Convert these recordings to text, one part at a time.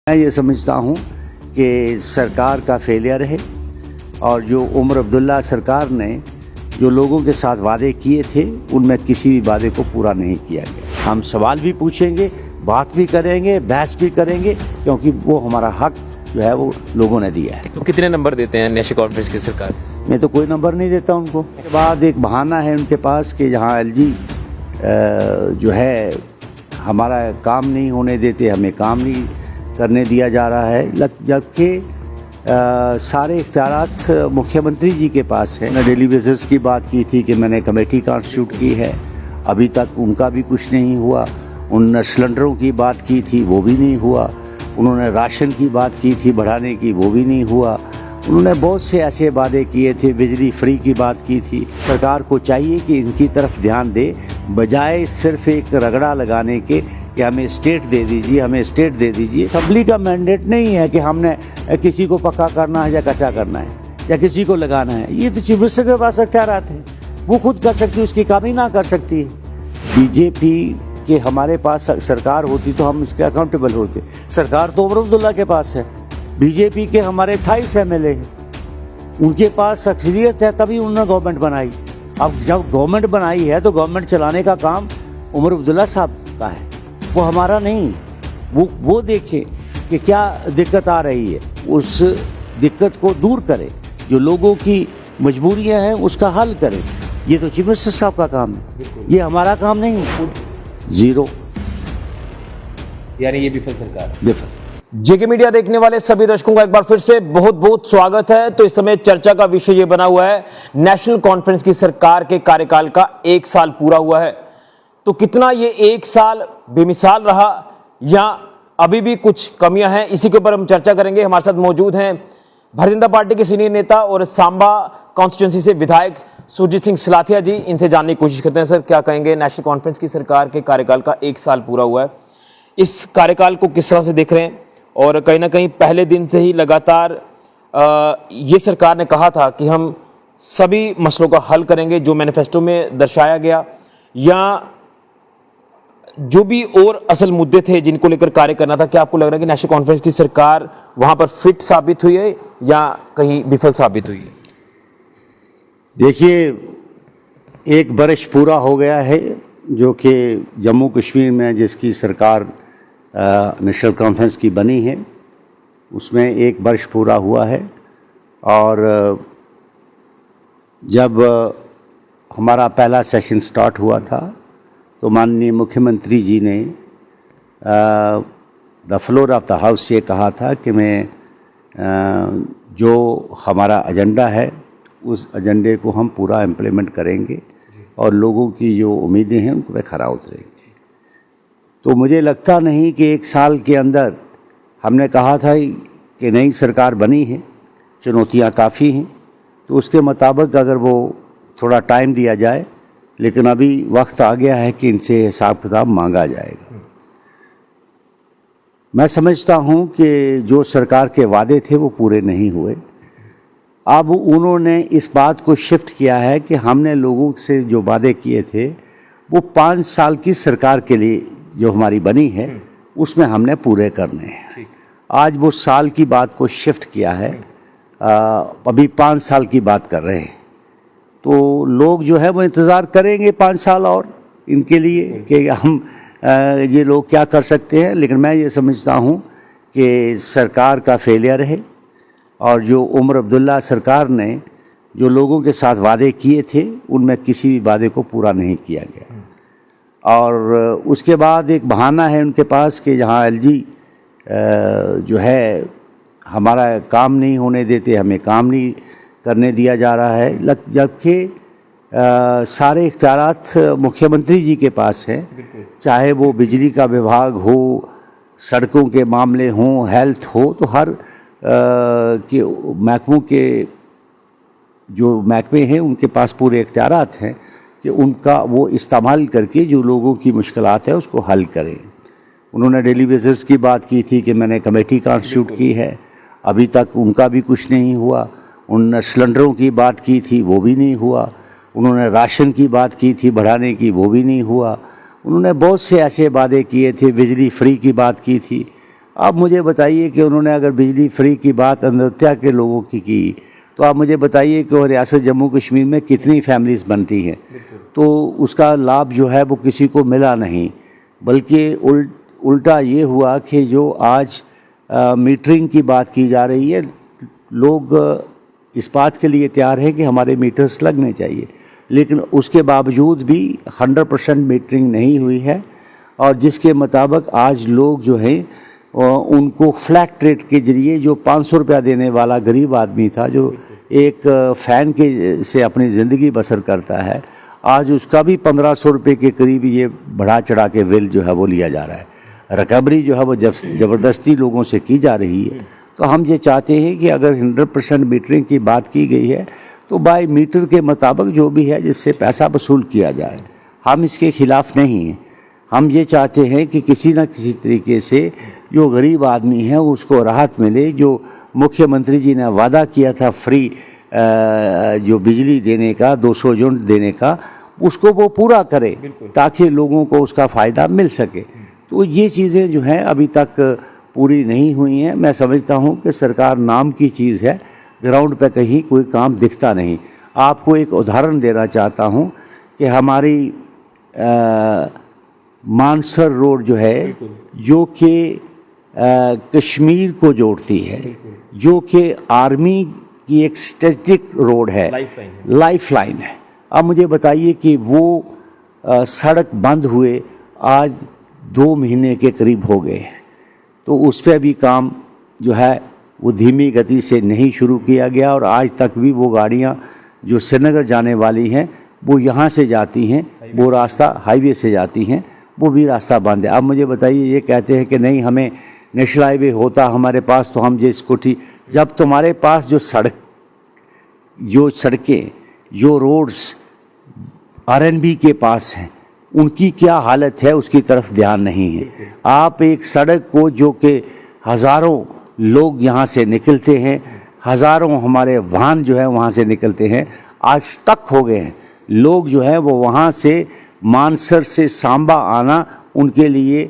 मैं ये समझता हूँ कि सरकार का फेलियर है और जो उमर अब्दुल्ला सरकार ने जो लोगों के साथ वादे किए थे उनमें किसी भी वादे को पूरा नहीं किया गया। हम सवाल भी पूछेंगे, बात भी करेंगे, बहस भी करेंगे, क्योंकि वो हमारा हक जो है वो लोगों ने दिया है। तो कितने नंबर देते हैं नेशनल कॉन्फ्रेंस की सरकार? मैं तो कोई नंबर नहीं देता उनको। उसके बाद एक बहाना है उनके पास कि जहाँ एलजी जो है हमारा काम नहीं होने देते, हमें काम नहीं करने दिया जा रहा है, जबकि सारे इख्तियारात मुख्यमंत्री जी के पास है। डेली बेसिस की बात की थी कि मैंने कमेटी कॉन्स्टिट्यूट की है, अभी तक उनका भी कुछ नहीं हुआ। उन्होंने सिलेंडरों की बात की थी, वो भी नहीं हुआ। उन्होंने राशन की बात की थी बढ़ाने की, वो भी नहीं हुआ। उन्होंने बहुत से ऐसे वादे किए थे, बिजली फ्री की बात की थी। सरकार को चाहिए कि इनकी तरफ ध्यान दे, बजाय सिर्फ एक रगड़ा लगाने के कि हमें स्टेट दे दीजिए, हमें स्टेट दे दीजिए। असेंबली का मैंडेट नहीं है कि हमने किसी को पक्का करना है या कच्चा करना है या किसी को लगाना है। ये तो चीफ मिनिस्टर के पास अख्तियारात हैं, वो खुद कर सकती है, उसकी कमी ना कर सकती है। बीजेपी के हमारे पास सरकार होती तो हम इसके अकाउंटेबल होते। सरकार तो उमर अब्दुल्ला के पास है, बीजेपी के हमारे 28 एमएलए हैं, उनके पास अक्सरियत है, तभी उन्होंने गवर्नमेंट बनाई। अब जब गवर्नमेंट बनाई है तो गवर्नमेंट चलाने का काम उमर अब्दुल्ला साहब का है, वो हमारा नहीं। वो देखें कि क्या दिक्कत आ रही है, उस दिक्कत को दूर करें, जो लोगों की मजबूरियां हैं उसका हल करें। ये तो चीफ मिनिस्टर साहब का काम है, ये हमारा काम नहीं है। जीरो, यानी ये विफल सरकार। विफल। जेके मीडिया देखने वाले सभी दर्शकों का एक बार फिर से बहुत बहुत स्वागत है। तो इस समय चर्चा का विषय ये बना हुआ है, नेशनल कॉन्फ्रेंस की सरकार के कार्यकाल का 1 साल पूरा हुआ है। तो कितना ये 1 साल बेमिसाल रहा या अभी भी कुछ कमियां हैं, इसी के ऊपर हम चर्चा करेंगे। हमारे साथ मौजूद हैं भारतीय जनता पार्टी के सीनियर नेता और सांबा कॉन्स्टिट्यूंसी से विधायक सुरजीत सिंह सिलाथिया जी। इनसे जानने की कोशिश करते हैं। सर, क्या कहेंगे, नेशनल कॉन्फ्रेंस की सरकार के कार्यकाल का 1 साल पूरा हुआ है, इस कार्यकाल को किस तरह से देख रहे हैं? और कहीं ना कहीं पहले दिन से ही लगातार ये सरकार ने कहा था कि हम सभी मसलों का हल करेंगे, जो मैनिफेस्टो में दर्शाया गया, या जो भी और असल मुद्दे थे जिनको लेकर कार्य करना था। क्या आपको लग रहा है कि नेशनल कॉन्फ्रेंस की सरकार वहां पर फिट साबित हुई है या कहीं विफल साबित हुई है? देखिए, 1 वर्ष पूरा हो गया है जो कि जम्मू कश्मीर में जिसकी सरकार नेशनल कॉन्फ्रेंस की बनी है, उसमें 1 वर्ष पूरा हुआ है। और जब हमारा पहला सेशन स्टार्ट हुआ था तो माननीय मुख्यमंत्री जी ने the floor of the house ये कहा था कि मैं जो हमारा एजेंडा है उस एजेंडे को हम पूरा इम्प्लीमेंट करेंगे और लोगों की जो उम्मीदें हैं उन पर खरा उतरेंगे। तो मुझे लगता नहीं कि 1 साल के अंदर, हमने कहा था कि नई सरकार बनी है, चुनौतियां काफ़ी हैं, तो उसके मुताबिक अगर वो थोड़ा टाइम दिया जाए, लेकिन अभी वक्त आ गया है कि इनसे हिसाब किताब मांगा जाएगा। मैं समझता हूं कि जो सरकार के वादे थे वो पूरे नहीं हुए। अब उन्होंने इस बात को शिफ्ट किया है कि हमने लोगों से जो वादे किए थे वो 5 साल की सरकार के लिए जो हमारी बनी है उसमें हमने पूरे करने हैं। आज वो साल की बात को शिफ्ट किया है, अभी 5 साल की बात कर रहे हैं। तो लोग जो है वो इंतज़ार करेंगे 5 साल और इनके लिए कि हम ये लोग क्या कर सकते हैं। लेकिन मैं ये समझता हूँ कि सरकार का फेलियर है और जो उमर अब्दुल्ला सरकार ने जो लोगों के साथ वादे किए थे उनमें किसी भी वादे को पूरा नहीं किया गया। और उसके बाद एक बहाना है उनके पास कि जहाँ एलजी जो है हमारा काम नहीं होने देते, हमें काम नहीं करने दिया जा रहा है, जबकि सारे इख्तियारात मुख्यमंत्री जी के पास हैं। चाहे वो बिजली का विभाग हो, सड़कों के मामले हों, हेल्थ हो, तो हर के महकमों के जो महकमे हैं उनके पास पूरे इख्तियारात हैं कि उनका वो इस्तेमाल करके जो लोगों की मुश्किलात है उसको हल करें। उन्होंने डेली बेसिस की बात की थी कि मैंने कमेटी कॉन्स्टिट्यूट की है, अभी तक उनका भी कुछ नहीं हुआ। उन्होंने सिलेंडरों की बात की थी, वो भी नहीं हुआ। उन्होंने राशन की बात की थी बढ़ाने की, वो भी नहीं हुआ। उन्होंने बहुत से ऐसे वादे किए थे, बिजली फ्री की बात की थी, आप मुझे बताइए कि उन्होंने अगर बिजली फ्री की बात अयोध्या के लोगों की तो आप मुझे बताइए कि रियासत जम्मू कश्मीर में कितनी फैमिलीज बनती हैं, तो उसका लाभ जो है वो किसी को मिला नहीं, बल्कि उल्टा ये हुआ कि जो आज मीटरिंग की बात की जा रही है, लोग इस बात के लिए तैयार हैं कि हमारे मीटर्स लगने चाहिए, लेकिन उसके बावजूद भी 100% मीटरिंग नहीं हुई है। और जिसके मुताबिक आज लोग जो हैं उनको फ्लैट रेट के जरिए, जो 500 रुपया देने वाला गरीब आदमी था जो एक फ़ैन के से अपनी ज़िंदगी बसर करता है, आज उसका भी 1500 रुपये के करीब ये बढ़ा चढ़ा के बिल जो है वो लिया जा रहा है। रिकवरी जो है वो ज़बरदस्ती लोगों से की जा रही है। तो हम ये चाहते हैं कि अगर 100% मीटरिंग की बात की गई है तो बाय मीटर के मुताबिक जो भी है जिससे पैसा वसूल किया जाए, हम इसके खिलाफ नहीं हैं। हम ये चाहते हैं कि किसी न किसी तरीके से जो गरीब आदमी है उसको राहत मिले। जो मुख्यमंत्री जी ने वादा किया था फ्री जो बिजली देने का, 200 यूनिट देने का, उसको वो पूरा करे ताकि लोगों को उसका फ़ायदा मिल सके। तो ये चीज़ें जो हैं अभी तक पूरी नहीं हुई हैं। मैं समझता हूँ कि सरकार नाम की चीज़ है, ग्राउंड पे कहीं कोई काम दिखता नहीं। आपको एक उदाहरण देना चाहता हूँ कि हमारी मानसर रोड जो है, जो कि कश्मीर को जोड़ती है, जो कि आर्मी की एक स्ट्रेटेजिक रोड है, लाइफ लाइन है। अब मुझे बताइए कि वो सड़क बंद हुए आज 2 महीने के करीब हो गए हैं, तो उस पर भी काम जो है वो धीमी गति से नहीं शुरू किया गया, और आज तक भी वो गाड़ियाँ जो श्रीनगर जाने वाली हैं वो यहाँ से जाती हैं, वो रास्ता हाईवे से जाती हैं, वो भी रास्ता बंद है। अब मुझे बताइए, ये कहते हैं कि नहीं हमें नेशनल हाईवे होता हमारे पास तो हम जिसको ठीक, जब तुम्हारे पास जो सड़कें जो रोड्स आरएनबी के पास हैं उनकी क्या हालत है उसकी तरफ ध्यान नहीं है। आप एक सड़क को जो कि हज़ारों लोग यहाँ से निकलते हैं, हज़ारों हमारे वाहन जो है वहाँ से निकलते हैं, आज स्टक हो गए हैं। लोग जो है वो वहाँ से मानसर से सांबा आना उनके लिए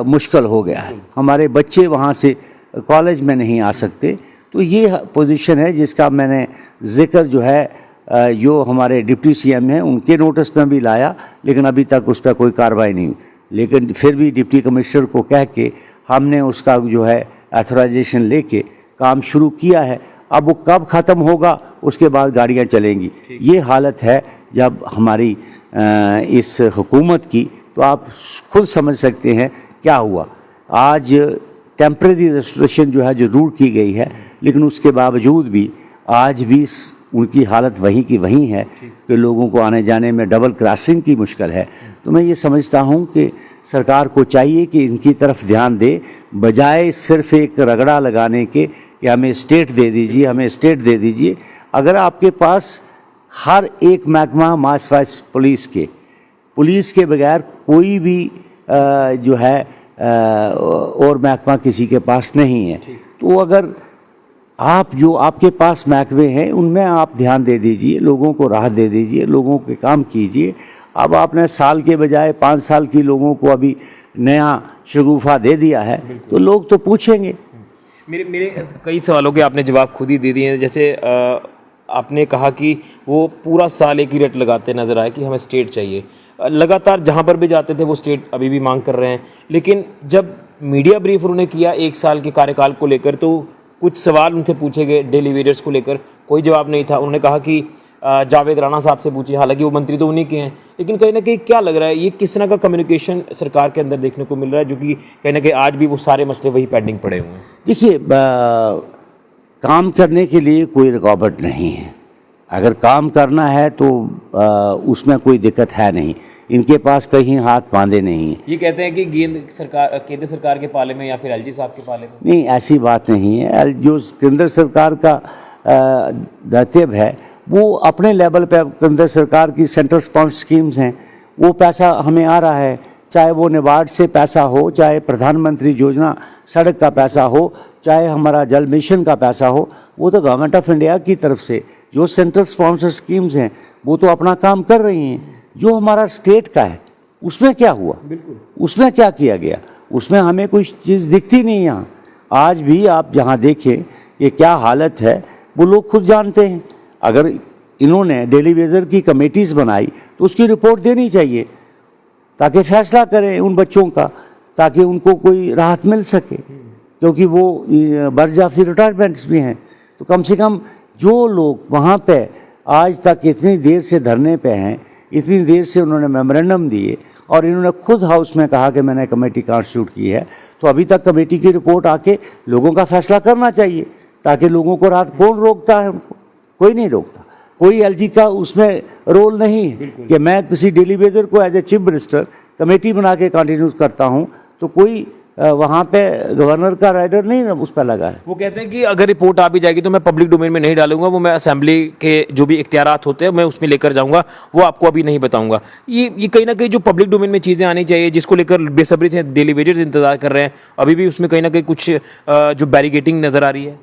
मुश्किल हो गया है। हमारे बच्चे वहाँ से कॉलेज में नहीं आ सकते। तो ये पोजीशन है जिसका मैंने जिक्र जो है जो हमारे डिप्टी सीएम हैं उनके नोटिस में भी लाया, लेकिन अभी तक उस पर कोई कार्रवाई नहीं हुई। लेकिन फिर भी डिप्टी कमिश्नर को कह के हमने उसका जो है ऑथराइजेशन लेके काम शुरू किया है। अब वो कब ख़त्म होगा उसके बाद गाड़ियाँ चलेंगी। ये हालत है जब हमारी इस हुकूमत की, तो आप खुद समझ सकते हैं क्या हुआ। आज टेम्परेरी रेस्टोरेशन जो है जो रूल की गई है, लेकिन उसके बावजूद भी आज भी उनकी हालत वहीं की वहीं है कि लोगों को आने जाने में डबल क्रॉसिंग की मुश्किल है। तो मैं ये समझता हूँ कि सरकार को चाहिए कि इनकी तरफ ध्यान दे, बजाय सिर्फ एक रगड़ा लगाने के कि हमें स्टेट दे दीजिए, हमें स्टेट दे दीजिए। अगर आपके पास हर एक महकमा मास वाइज पुलिस के बगैर कोई भी जो है और महकमा किसी के पास नहीं है, तो अगर आप जो आपके पास महकमे हैं उनमें आप ध्यान दे दीजिए, लोगों को राहत दे दीजिए, लोगों के काम कीजिए। अब आपने साल के बजाय 5 साल की लोगों को अभी नया शगुफा दे दिया है, तो लोग तो पूछेंगे। मेरे कई सवालों के आपने जवाब खुद ही दे दिए हैं। जैसे आपने कहा कि वो पूरा साल एक ही रेट लगाते नजर आए कि हमें स्टेट चाहिए। लगातार जहां पर भी जाते थे वो स्टेट अभी भी मांग कर रहे हैं, लेकिन जब मीडिया ब्रीफ उन्होंने किया 1 साल के कार्यकाल को लेकर तो कुछ सवाल उनसे पूछे गए डेली वेरियर्स को लेकर, कोई जवाब नहीं था। उन्होंने कहा कि जावेद राणा साहब से पूछिए, हालांकि वो मंत्री तो उन्हीं के हैं, लेकिन कहीं ना कहीं क्या लग रहा है ये किस तरह का कम्युनिकेशन सरकार के अंदर देखने को मिल रहा है, जो कि कहीं ना कहीं आज भी वो सारे मसले वही पेंडिंग पड़े हुए हैं। देखिए, काम करने के लिए कोई रुकावट नहीं है। अगर काम करना है तो उसमें कोई दिक्कत है नहीं, इनके पास कहीं हाथ बांधे नहीं है। ये कहते हैं कि केंद्र सरकार के पाले में या फिर एलजी साहब के पाले में, नहीं, ऐसी बात नहीं है। जो केंद्र सरकार का दायित्व है वो अपने लेवल पे, केंद्र सरकार की सेंट्रल स्पॉन्सर स्कीम्स हैं, वो पैसा हमें आ रहा है, चाहे वो नाबार्ड से पैसा हो, चाहे प्रधानमंत्री योजना सड़क का पैसा हो, चाहे हमारा जल मिशन का पैसा हो, वो तो गवर्नमेंट ऑफ इंडिया की तरफ से जो सेंट्रल स्पॉन्सर स्कीम्स हैं वो तो अपना काम कर रही हैं। जो हमारा स्टेट का है उसमें क्या हुआ, उसमें क्या किया गया, उसमें हमें कोई चीज़ दिखती नहीं यहाँ। आज भी आप जहाँ देखें कि क्या हालत है वो लोग खुद जानते हैं। अगर इन्होंने डेली वेजर की कमेटीज़ बनाई तो उसकी रिपोर्ट देनी चाहिए ताकि फैसला करें उन बच्चों का, ताकि उनको कोई राहत मिल सके, क्योंकि वो बर्जाफ्ती रिटायरमेंट्स भी हैं। तो कम से कम जो लोग वहाँ पे आज तक इतनी देर से धरने पे हैं, इतनी देर से उन्होंने मेमोरेंडम दिए और इन्होंने खुद हाउस में कहा कि मैंने कमेटी कॉन्स्टिट्यूट की है, तो अभी तक कमेटी की रिपोर्ट आके लोगों का फैसला करना चाहिए, ताकि लोगों को रात कौन रोकता है उनको? कोई नहीं रोकता। कोई एलजी का उसमें रोल नहीं है कि मैं किसी डेली वेजर को as a chief minister committee बना के कंटिन्यू करता हूँ, तो कोई वहाँ पे गवर्नर का राइडर नहीं उस पर लगा है। वो कहते हैं कि अगर रिपोर्ट आ भी जाएगी तो मैं पब्लिक डोमेन में नहीं डालूंगा, वो मैं असेंबली के जो भी इख्तियारात होते हैं मैं उसमें लेकर जाऊंगा, वो आपको अभी नहीं बताऊंगा। ये कहीं ना कहीं जो पब्लिक डोमेन में चीज़ें आनी चाहिए, जिसको लेकर बेसब्री से डेली वेजर्स इंतजार कर रहे हैं, अभी भी उसमें कहीं ना कहीं कुछ जो बैरिकेटिंग नज़र आ रही है।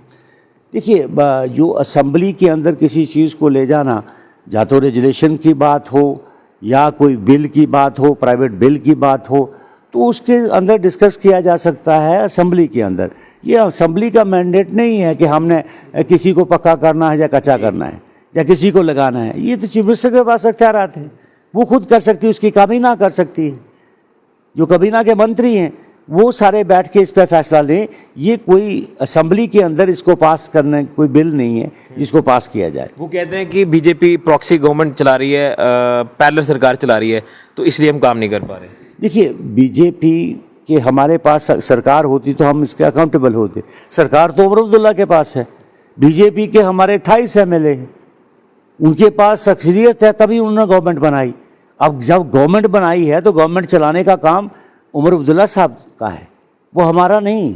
देखिए, जो असेंबली के अंदर किसी चीज़ को ले जाना, या तो रेजुलेशन की बात हो या कोई बिल की बात हो, प्राइवेट बिल की बात हो, तो उसके अंदर डिस्कस किया जा सकता है असेंबली के अंदर। ये असेंबली का मैंडेट नहीं है कि हमने किसी को पक्का करना है या कच्चा करना है या किसी को लगाना है। ये तो चीफ मिनिस्टर के पास अख्तियारात हैं, वो खुद कर सकती है, उसकी काबीना कर सकती है। जो काबीना के मंत्री हैं वो सारे बैठ के इस पर फैसला लें। ये कोई असेंबली के अंदर इसको पास करने कोई बिल नहीं है जिसको पास किया जाए। वो कहते हैं कि बीजेपी प्रॉक्सी गवर्नमेंट चला रही है, पैरेलल सरकार चला रही है, तो इसलिए हम काम नहीं कर पा रहे। देखिए, बीजेपी के हमारे पास सरकार होती तो हम इसके अकाउंटेबल होते। सरकार तो उमर अब्दुल्ला के पास है, बीजेपी के हमारे 28 एमएलए हैं, उनके पास अक्सरियत है, तभी उन्होंने गवर्नमेंट बनाई। अब जब गवर्नमेंट बनाई है तो गवर्नमेंट चलाने का काम उमर अब्दुल्ला साहब का है, वो हमारा नहीं।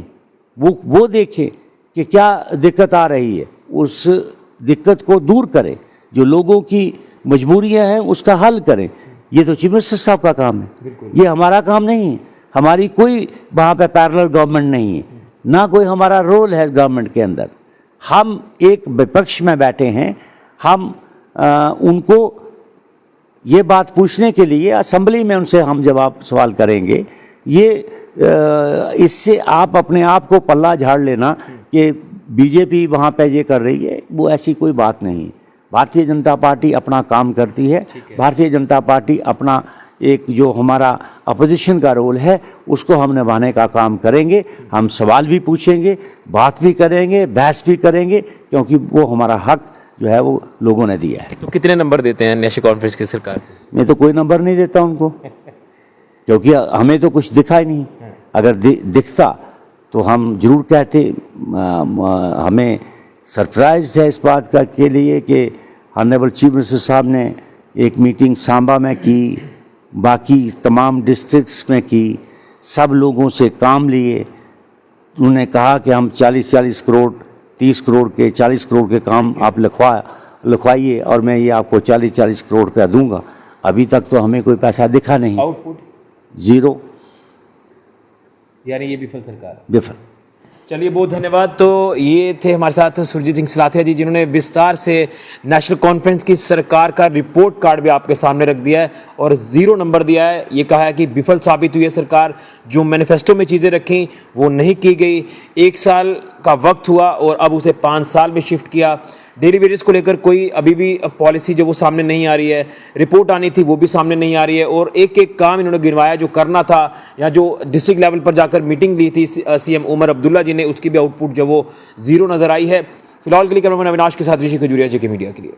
वो देखें कि क्या दिक्कत आ रही है, उस दिक्कत को दूर करें, जो लोगों की मजबूरियां हैं उसका हल करें। ये तो चीफ मिनिस्टर साहब का काम है, ये हमारा काम नहीं है। हमारी कोई वहाँ पे पैरेलल गवर्नमेंट नहीं है, ना कोई हमारा रोल है गवर्नमेंट के अंदर। हम एक विपक्ष में बैठे हैं, हम उनको ये बात पूछने के लिए असेंबली में उनसे हम जवाब सवाल करेंगे। ये इससे आप अपने आप को पल्ला झाड़ लेना कि बीजेपी वहाँ पे ये कर रही है, वो ऐसी कोई बात नहीं। भारतीय जनता पार्टी अपना काम करती है। भारतीय जनता पार्टी अपना एक जो हमारा अपोजिशन का रोल है उसको हम निभाने का काम करेंगे। हम सवाल भी पूछेंगे, बात भी करेंगे, बहस भी करेंगे, क्योंकि वो हमारा हक जो है वो लोगों ने दिया है। तो कितने नंबर देते हैं नेशनल कॉन्फ्रेंस की सरकार? मैं तो कोई नंबर नहीं देता उनको, क्योंकि हमें तो कुछ दिखा ही नहीं। अगर दिखता तो हम जरूर कहते। हमें सरप्राइज है इस बात का के लिए कि ऑनरेबल चीफ मिनिस्टर साहब ने एक मीटिंग सांबा में की, बाकी तमाम डिस्ट्रिक्ट्स में की, सब लोगों से काम लिए। उन्होंने कहा कि हम 40-40 करोड़, 30 करोड़ के, 40 करोड़ के काम आप लिखवाइए और मैं ये आपको 40-40 करोड़ रुपया दूंगा। अभी तक तो हमें कोई पैसा दिखा नहीं। आउटपुट जीरो, यानी ये विफल सरकार। विफल। चलिए, बहुत धन्यवाद। तो ये थे हमारे साथ सुरजीत सिंह सलाथिया जी, जिन्होंने विस्तार से नेशनल कॉन्फ्रेंस की सरकार का रिपोर्ट कार्ड भी आपके सामने रख दिया है और 0 नंबर दिया है। ये कहा है कि विफल साबित हुई है सरकार, जो मैनिफेस्टो में चीज़ें रखी वो नहीं की गई। 1 साल का वक्त हुआ और अब उसे 5 साल में शिफ्ट किया। डेली वेजेस को लेकर कोई अभी भी पॉलिसी जो वो सामने नहीं आ रही है, रिपोर्ट आनी थी वो भी सामने नहीं आ रही है, और एक एक काम इन्होंने गिनवाया जो करना था, या जो डिस्ट्रिक्ट लेवल पर जाकर मीटिंग ली थी सीएम उमर अब्दुल्ला जी ने, उसकी भी आउटपुट जो वो 0 नजर आई है। फिलहाल के लिए कैमरामैन अविनाश के साथ ऋषि खजूरिया, जेके मीडिया के लिए।